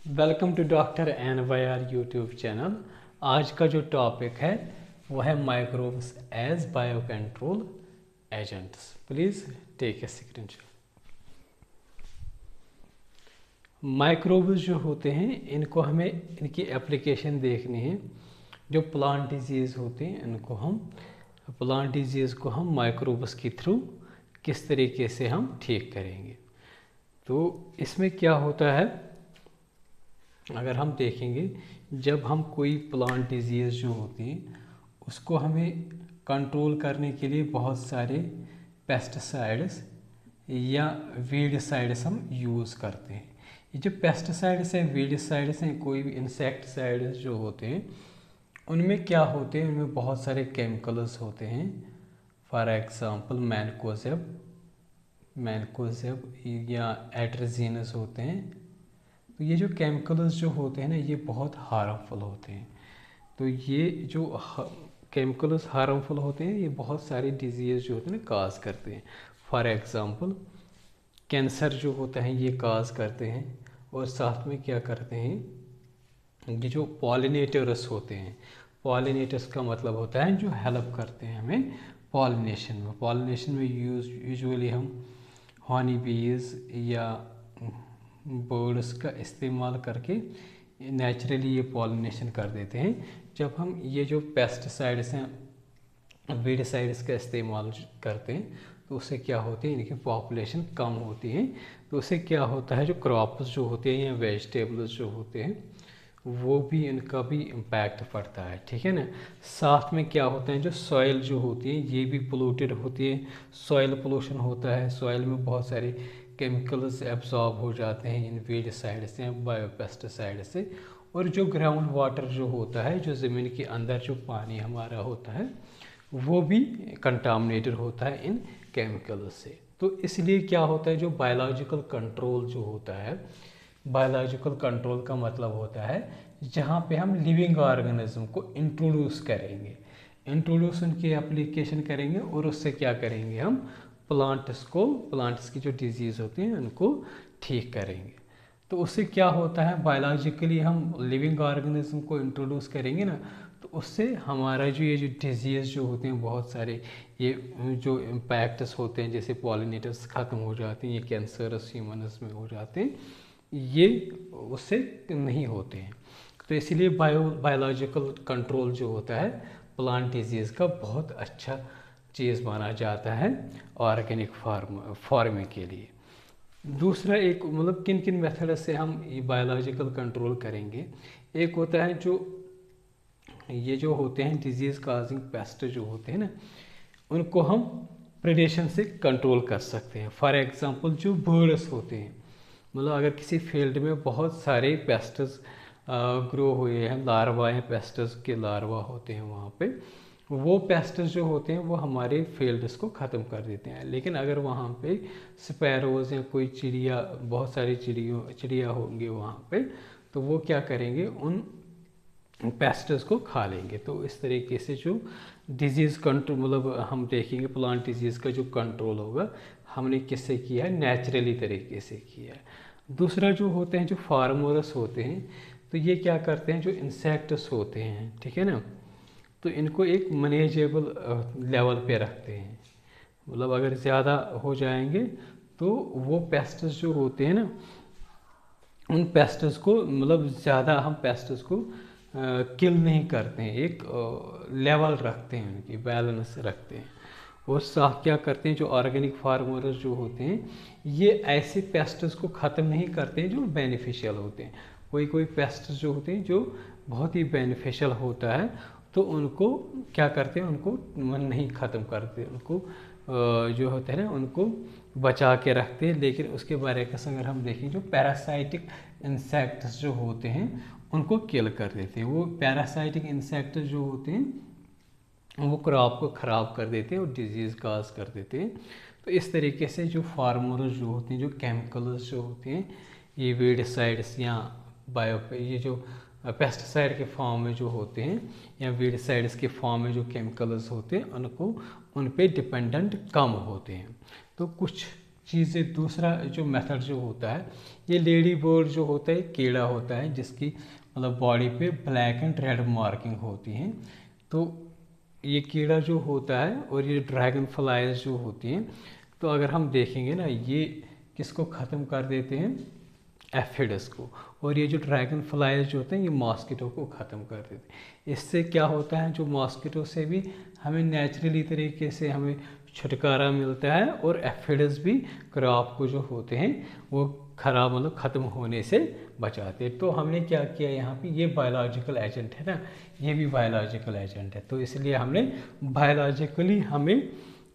Welcome to doctor N Y R YouTube channel. आज का जो टॉपिक है वो है microbes as bio control agents. Please take a screenshot. Microbes जो होते हैं इनको हमें इनकी एप्लीकेशन देखनी है। जो प्लांट डिजीज़ होते हैं इनको हम प्लांट डिजीज़ को हम माइक्रोब्स के थ्रू किस तरीके से हम ठीक करेंगे। तो इसमें क्या होता है, अगर हम देखेंगे जब हम कोई प्लांट डिजीज़ जो होती है उसको हमें कंट्रोल करने के लिए बहुत सारे पेस्टिसाइड्स या वीडिसाइड्स हम यूज़ करते हैं। ये जो पेस्टिसाइड्स हैं, वीडिसाइड्स हैं, कोई भी इंसेक्टिसाइड्स जो होते हैं उनमें क्या होते हैं, उनमें बहुत सारे केमिकल्स होते हैं। फॉर एग्ज़ाम्पल मैनकोजेब या एट्राजीनस होते हैं। तो ये जो केमिकल्स जो होते हैं ना ये बहुत हार्मफुल होते हैं। तो ये जो केमिकल्स हार्मफुल होते हैं ये बहुत सारी डिजीज़ जो होते हैं ना काज करते हैं। फॉर एग्ज़ाम्पल कैंसर जो होता है ये काज करते हैं। और साथ में क्या करते हैं, ये जो पॉलिनेटर्स होते हैं, पॉलिनेटर्स का मतलब होता है जो हेल्प करते हैं हमें पॉलिनेशन में यूजुअली हम हनी बीज या बर्ड्स का इस्तेमाल करके नेचुरली ये पॉलिनेशन कर देते हैं। जब हम ये जो पेस्टिसाइड्स हैं, वीडिसाइड्स का इस्तेमाल करते हैं तो उससे क्या होती है, इनकी पॉपुलेशन कम होती है। तो उससे क्या होता है, जो क्रॉप्स जो होते हैं या वेजिटेबल्स जो होते हैं वो भी इनका भी इम्पैक्ट पड़ता है। ठीक है ना। साथ में क्या होता है, जो सॉइल जो होती है ये भी पोल्यूटेड होती है। सॉइल पोल्यूशन होता है, सॉइल में बहुत सारे केमिकल्स एब्जॉर्ब हो जाते हैं इन वीडिसाइड से, बायोपेस्टिसाइड से। और जो ग्राउंड वाटर जो होता है, जो ज़मीन के अंदर जो पानी हमारा होता है वो भी कंटामिनेटेड होता है इन केमिकल्स से। तो इसलिए क्या होता है, जो बायोलॉजिकल कंट्रोल जो होता है, बायोलॉजिकल कंट्रोल का मतलब होता है जहाँ पे हम लिविंग ऑर्गेनिज्म को इंट्रोड्यूस उनकी एप्लीकेशन करेंगे और उससे क्या करेंगे, हम प्लांट्स की जो डिजीज़ होती हैं उनको ठीक करेंगे। तो उससे क्या होता है, बायोलॉजिकली हम लिविंग ऑर्गेनिज्म को इंट्रोड्यूस करेंगे ना, तो उससे हमारा जो ये जो डिजीज़ जो होते हैं बहुत सारे ये जो इम्पैक्ट्स होते हैं, जैसे पॉलिनेटर्स ख़त्म हो जाते हैं, ये कैंसरस ह्यूमन्स में हो जाते हैं, ये उससे नहीं होते हैं। तो इसलिए बायोलॉजिकल कंट्रोल जो होता है प्लांट डिजीज़ का बहुत अच्छा चीज़ माना जाता है ऑर्गेनिक फार्मिंग के लिए। दूसरा एक मतलब किन किन मेथड से हम ये बायोलॉजिकल कंट्रोल करेंगे, एक होता है जो ये जो होते हैं डिजीज़ काजिंग पेस्ट जो होते हैं ना, उनको हम प्रेडेशन से कंट्रोल कर सकते हैं। फॉर एग्जांपल जो बर्ड्स होते हैं, मतलब अगर किसी फील्ड में बहुत सारे पेस्ट्स ग्रो हुए हैं, लार्वा हैं, पेस्ट्स के लार्वा होते हैं वहाँ पे, वो पेस्ट्स जो होते हैं वो हमारे फील्ड्स को ख़त्म कर देते हैं। लेकिन अगर वहाँ पे स्पैरोज़ या कोई चिड़िया, बहुत सारी चिड़िया होंगे वहाँ पे, तो वो क्या करेंगे, उन पेस्ट्स को खा लेंगे। तो इस तरीके से जो डिजीज़ कंट्रोल, मतलब हम देखेंगे प्लांट डिजीज़ का जो कंट्रोल होगा हमने किससे किया है, नेचुरली तरीके से किया है। दूसरा जो होते हैं जो फार्मर्स होते हैं, तो ये क्या करते हैं, जो इंसेक्ट्स होते हैं, ठीक है ना, तो इनको एक मैनेजेबल लेवल पे रखते हैं। मतलब अगर ज़्यादा हो जाएंगे तो वो पेस्ट्स जो होते हैं ना, उन पेस्ट्स को मतलब ज़्यादा हम पेस्ट्स को किल नहीं करते हैं, एक लेवल रखते हैं, उनकी बैलेंस रखते हैं। और साथ क्या करते हैं, जो ऑर्गेनिक फार्मर्स जो होते हैं ये ऐसे पेस्ट्स को ख़त्म नहीं करते हैं जो बेनिफिशियल होते हैं। कोई पेस्ट जो होते हैं जो बहुत ही बेनिफिशियल होता है तो उनको क्या करते हैं, उनको नहीं ख़त्म करते, उनको जो होते हैं ना उनको बचा के रखते हैं। लेकिन उसके बारे में अगर हम देखें, जो पैरासाइटिक इंसेक्ट्स जो होते हैं उनको किल कर देते हैं। वो पैरासाइटिक इंसेक्ट्स जो होते हैं वो क्रॉप को ख़राब कर देते हैं और डिजीज़ काज कर देते हैं। तो इस तरीके से जो फार्मर्स जो होते हैं, जो केमिकल्स जो होते हैं, ये वीडिसाइड्स या ये जो पेस्टिसाइड के फॉर्म में जो होते हैं या वीडिसाइड्स के फॉर्म में जो केमिकल्स होते हैं, उनको उन पे डिपेंडेंट कम होते हैं। तो कुछ चीज़ें, दूसरा जो मेथड जो होता है, ये लेडी बर्ड जो होता है कीड़ा होता है जिसकी मतलब बॉडी पे ब्लैक एंड रेड मार्किंग होती हैं। तो ये कीड़ा जो होता है और ये ड्रैगन फ्लाइज जो होती हैं, तो अगर हम देखेंगे ना, ये किसको ख़त्म कर देते हैं, एफिडस को। और ये जो ड्रैगन फ्लाइज जो होते हैं ये मॉस्किटो को ख़त्म कर देते हैं। इससे क्या होता है, जो मॉस्किटो से भी हमें नेचुरली तरीके से हमें छुटकारा मिलता है, और एफिडस भी क्रॉप को जो होते हैं वो खराब मतलब ख़त्म होने से बचाते हैं। तो हमने क्या किया यहाँ पे, ये बायोलॉजिकल एजेंट है ना, ये भी बायोलॉजिकल एजेंट है, तो इसलिए हमने बायोलॉजिकली हमें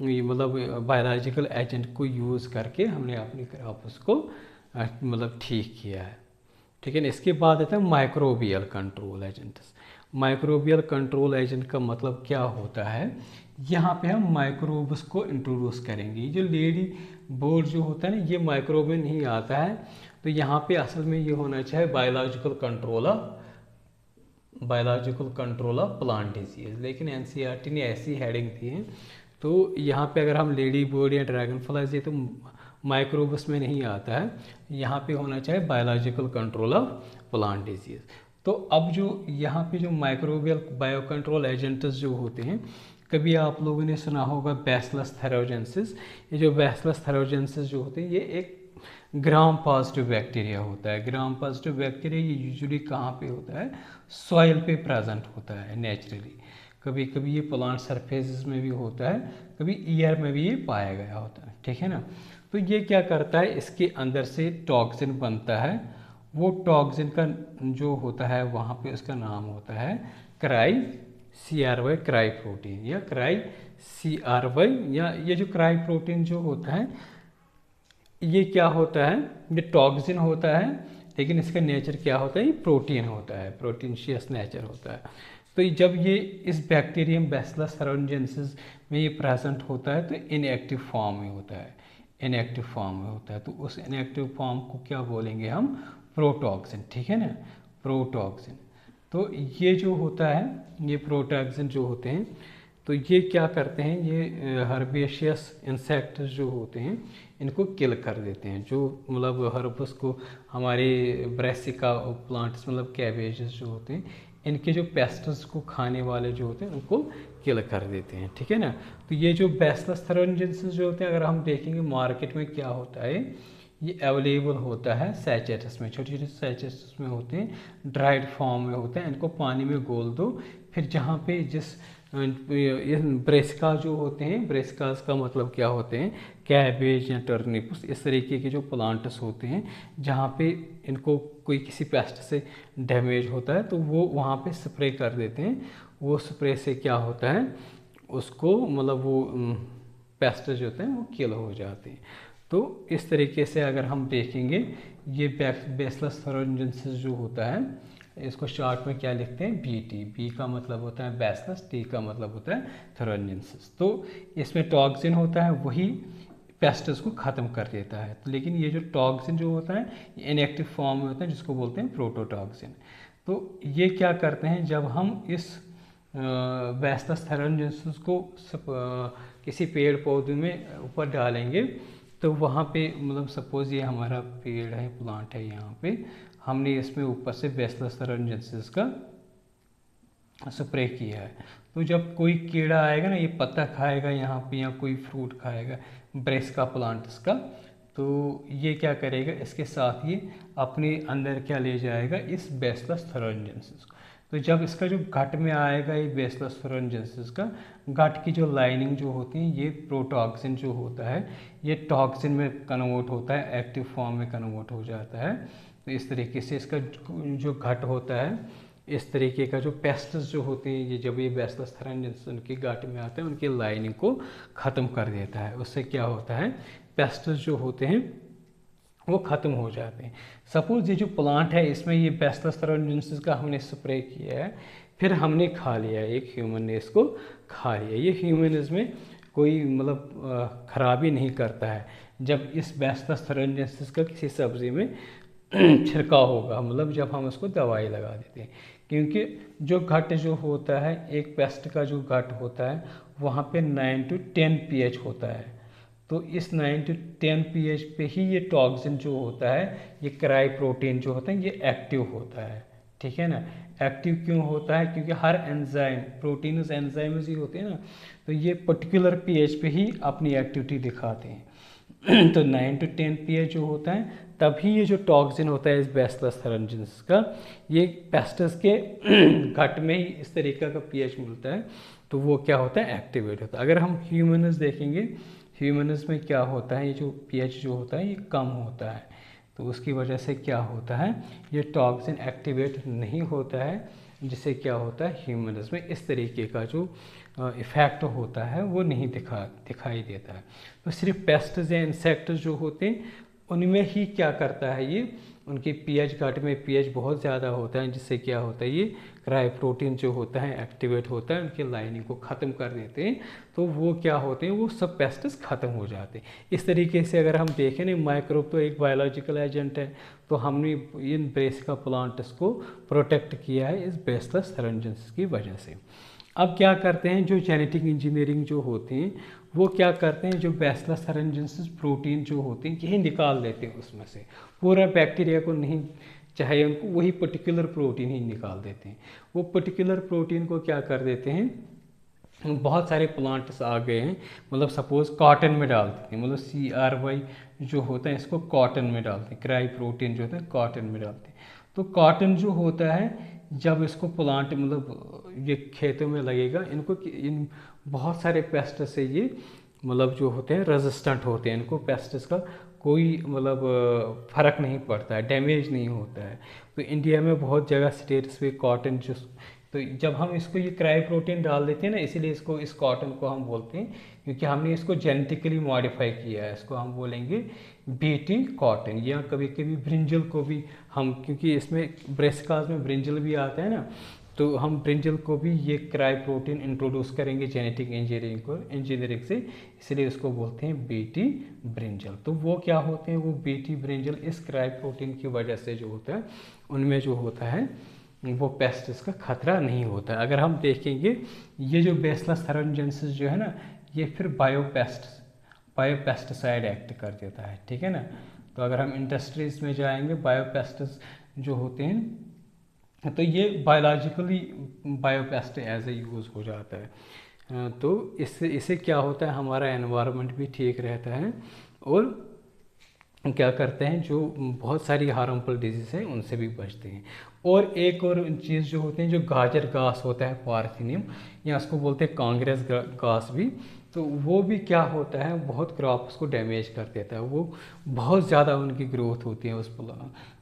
मतलब बायोलॉजिकल एजेंट को यूज़ करके हमने अपनी क्रॉप्स को मतलब ठीक किया है। ठीक है ना। इसके बाद आता है microbial control agents. Microbial control agent का मतलब क्या होता है, यहाँ पे हम माइक्रोब्स को इंट्रोड्यूस करेंगे। ये जो लेडी बर्ड जो होता है ना, ये माइक्रोब में नहीं आता है, तो यहाँ पे असल में ये होना चाहिए biological control of plant disease, लेकिन एनसीईआरटी ने ऐसी हेडिंग दी है। तो यहाँ पे अगर हम लेडी बर्ड या ड्रैगन फ्लाइज, ये तो माइक्रोब्स में नहीं आता है, यहाँ पे होना चाहिए biological control of plant disease. तो अब जो यहाँ पे जो माइक्रोबियल बायो कंट्रोल एजेंट्स जो होते हैं, कभी आप लोगों ने सुना होगा बैसिलस थैरोजेंसिस। ये जो बैसिलस थैरोजेंसिस जो होते हैं, ये एक ग्राम पॉजिटिव बैक्टीरिया होता है। ग्राम पॉजिटिव बैक्टीरिया ये यूजुअली कहाँ पे होता है, सॉइल पे प्रेजेंट होता है नेचुरली। कभी कभी ये प्लांट सरफेसेस में भी होता है, कभी ईयर में भी ये पाया गया होता है। ठीक है ना। तो ये क्या करता है, इसके अंदर से टॉक्सिन बनता है। वो टॉक्सिन का जो होता है वहाँ पे उसका नाम होता है CRY क्राई प्रोटीन या CRY, या ये जो क्राई प्रोटीन जो होता है, ये क्या होता है, ये टॉक्सिन होता है, लेकिन इसका नेचर क्या होता है, ये प्रोटीन होता है, प्रोटीनशियस नेचर होता है। तो जब ये इस बैक्टीरियम बैसिलस थैरोजेंसिस में ये प्रेजेंट होता है, तो इनएक्टिव फॉर्म में होता है, इनएक्टिव फॉर्म में होता है। तो उस इनएक्टिव फॉर्म को क्या बोलेंगे हम, प्रोटॉक्सिन। ठीक है ना, प्रोटॉक्सिन। तो ये जो होता है, ये प्रोटॉक्सिन जो होते हैं, तो ये क्या करते हैं, ये हर्बेशियस इंसेक्ट जो होते हैं इनको किल कर देते हैं। जो मतलब हर्बस को हमारे ब्रेसिका प्लांट्स मतलब कैबेजेस जो होते हैं, इनके जो पेस्ट्स को खाने वाले जो होते हैं उनको किल कर देते हैं। ठीक है ना। तो ये जो बैसिलस थैरोजेंसिस जो होते हैं, अगर हम देखेंगे मार्केट में क्या होता है, ये अवेलेबल होता है सैचेट्स में, छोटे छोटे सैचेट्स में होते हैं, ड्राइड फॉर्म में होते हैं। इनको पानी में घोल दो, फिर जहाँ पे जिस ब्रेसिका जो होते हैं, ब्रेसिकास का मतलब क्या होते हैं, कैबेज या टर्निप्स, इस तरीके के जो प्लांट्स होते हैं जहाँ पे इनको कोई किसी पेस्ट से डैमेज होता है, तो वो वहाँ पे स्प्रे कर देते हैं। वो स्प्रे से क्या होता है, उसको मतलब वो पेस्ट जो होते हैं वो किल हो जाते हैं। तो इस तरीके से अगर हम देखेंगे, ये बैसिलस थैरोजेंसिस जो होता है, इसको शॉर्ट में क्या लिखते हैं, BT। बी का मतलब होता है बैसिलस, टी का मतलब होता है थैरोजेंसिस। तो इसमें टॉक्सिन होता है, वही पेस्ट्स को ख़त्म कर देता है। तो लेकिन ये जो टॉक्सिन जो होता है ये इनएक्टिव फॉर्म में होता है, जिसको बोलते हैं प्रोटोटॉक्सिन। तो ये क्या करते हैं, जब हम इस बैसिलस थैरोजेंसिस को किसी पेड़ पौधे में ऊपर डालेंगे, तो वहाँ पे मतलब सपोज ये हमारा पेड़ है, प्लांट है, यहाँ पे हमने इसमें ऊपर से बैसिलस थैरोजेंसिस का स्प्रे किया है। तो जब कोई कीड़ा आएगा ना, ये पत्ता खाएगा यहाँ पे, या कोई फ्रूट खाएगा ब्रेसिका प्लांट्स का, तो ये क्या करेगा, इसके साथ ये अपने अंदर क्या ले जाएगा, इस बैसिलस थैरोजेंसिस को। तो जब इसका जो गट में आएगा ये बैसिलस थैरोजेंसिस का, गट की जो लाइनिंग जो होती है, ये प्रोटॉक्सिन जो होता है ये टॉक्सिन में कन्वर्ट होता है, एक्टिव फॉर्म में कन्वर्ट हो जाता है। तो इस तरीके से इसका जो घट होता है, इस तरीके का जो पेस्ट्स जो होते हैं, ये जब ये बैसिलस थैरोजेंसिस उनके घाट में आते हैं, उनकी लाइनिंग को ख़त्म कर देता है। उससे क्या होता है, पेस्ट्स जो होते हैं वो ख़त्म हो जाते हैं। सपोज ये जो प्लांट है, इसमें ये बैसिलस थैरोजेंसिस का हमने स्प्रे किया है, फिर हमने खा लिया, एक ह्यूमन ने इसको खा लिया। ये ह्यूमन इसमें कोई मतलब खराबी नहीं करता है। जब इस बैसिलस थैरोजेंसिस का किसी सब्ज़ी में छिड़काव होगा, मतलब जब हम उसको दवाई लगा देते हैं, क्योंकि जो घट जो होता है, एक पेस्ट का जो घट होता है, वहाँ पे 9 to 10 pH होता है। तो इस 9 to 10 pH पे ही ये टॉक्सिन जो होता है, ये क्राई प्रोटीन जो होता है, ये एक्टिव होता है। ठीक है ना। एक्टिव क्यों होता है? क्योंकि हर एंजाइम, प्रोटीन्स एंजाइम्स ही होते हैं ना, तो ये पर्टिकुलर पीएच पे ही अपनी एक्टिविटी दिखाते हैं। तो 9 to 10 pH जो होता है, तभी ये जो टॉक्सिन होता है इस बैसिलस थेरेंजिन्सिस का, ये पेस्टिस के घट में ही इस तरीके का पीएच मिलता है, तो वो क्या होता है, एक्टिवेट होता है। अगर हम ह्यूमन्स देखेंगे, ह्यूमन्स में क्या होता है, ये जो पीएच जो होता है ये कम होता है, तो उसकी वजह से क्या होता है, ये टॉक्सिन एक्टिवेट नहीं होता है, जिससे क्या होता है ह्यूमन्स में इस तरीके का जो इफ़ेक्ट होता है वो नहीं दिखाई देता है। तो सिर्फ पेस्ट्स या इंसेक्ट्स जो होते हैं उनमें ही क्या करता है, ये उनके पीएच घट में पीएच बहुत ज़्यादा होता है, जिससे क्या होता है, ये क्राई प्रोटीन जो होता है एक्टिवेट होता है, उनकी लाइनिंग को ख़त्म कर देते हैं, तो वो क्या होते हैं, वो सब पेस्ट्स ख़त्म हो जाते हैं। इस तरीके से अगर हम देखें ना, माइक्रोब तो एक बायोलॉजिकल एजेंट है, तो हमने इन ब्रेसिका प्लांट्स को प्रोटेक्ट किया है इस बैसिलस थेरेंजिन्सिस की वजह से। अब क्या करते हैं, जो जेनेटिक इंजीनियरिंग जो होते हैं वो क्या करते हैं, जो बैसिलस थेरेंजिन्सिस प्रोटीन जो होते हैं यही निकाल देते हैं उसमें से, पूरा बैक्टीरिया को नहीं चाहिए उनको, वही पर्टिकुलर प्रोटीन ही निकाल देते हैं। वो पर्टिकुलर प्रोटीन को क्या कर देते हैं, बहुत सारे प्लांट्स आ गए हैं, मतलब सपोज कॉटन में डाल देते हैं, मतलब CRY जो होता है इसको कॉटन में डालते हैं, क्राई प्रोटीन जो होता है कॉटन में डालते हैं। तो कॉटन जो होता है, जब इसको प्लांट मतलब ये खेतों में लगेगा, इनको इन बहुत सारे पेस्ट से ये मतलब जो होते हैं रेजिस्टेंट होते हैं, इनको पेस्ट्स का कोई मतलब फ़र्क नहीं पड़ता है, डैमेज नहीं होता है। तो इंडिया में बहुत जगह स्टेट्स पे कॉटन जो, तो जब हम इसको ये क्राई प्रोटीन डाल देते हैं ना, इसीलिए इसको इस कॉटन को हम बोलते हैं, क्योंकि हमने इसको जेनेटिकली मॉडिफाई किया है, इसको हम बोलेंगे BT कॉटन। या कभी कभी ब्रिंजल को भी हम, क्योंकि इसमें ब्रेसिकास में ब्रिंजल भी आता है ना, तो हम ब्रिंजल को भी ये क्राई प्रोटीन इंट्रोड्यूस करेंगे जेनेटिक इंजीनियरिंग से, इसलिए उसको बोलते हैं BT ब्रिंजल। तो वो क्या होते हैं, वो BT ब्रिंजल इस क्राई प्रोटीन की वजह से जो होता है, उनमें जो होता है वो पेस्ट्स का खतरा नहीं होता है। अगर हम देखेंगे ये जो बैसिलस थेरेंजिन्सिस जो है ना, ये फिर बायोपेस्टिसाइड एक्ट कर देता है। ठीक है ना। तो अगर हम इंडस्ट्रीज़ में जाएंगे, बायोपेस्टिस जो होते हैं, तो ये biologically biopest as a use हो जाता है। तो इससे क्या होता है, हमारा एनवायरनमेंट भी ठीक रहता है, और क्या करते हैं, जो बहुत सारी हार्मफुल डिजीज़ हैं उनसे भी बचते हैं। और एक और चीज़ जो होते हैं, जो गाजर घास होता है पार्थिनियम, या उसको बोलते हैं कांग्रेस घास भी, तो वो भी क्या होता है, बहुत क्रॉप्स को डैमेज कर देता है, वो बहुत ज़्यादा उनकी ग्रोथ होती है उस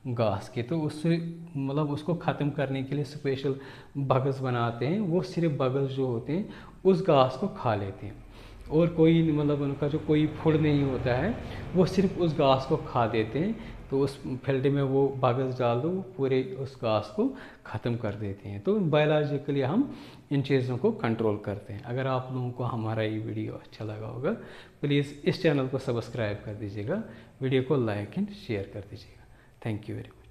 घास की, तो उससे मतलब उसको ख़त्म करने के लिए स्पेशल बगल्स बनाते हैं, वो सिर्फ बगल्स जो होते हैं उस घास को खा लेते हैं, और कोई मतलब उनका जो कोई फूड नहीं होता है, वो सिर्फ उस घास को खा देते हैं, तो उस फील्ड में वो बगल्स डाल दो, पूरे उस घास को ख़त्म कर देते हैं। तो बायोलॉजिकली हम इन चीज़ों को कंट्रोल करते हैं। अगर आप लोगों को हमारा ये वीडियो अच्छा लगा होगा, प्लीज़ इस चैनल को सब्सक्राइब कर दीजिएगा, वीडियो को लाइक एंड शेयर कर दीजिएगा। Thank you very much.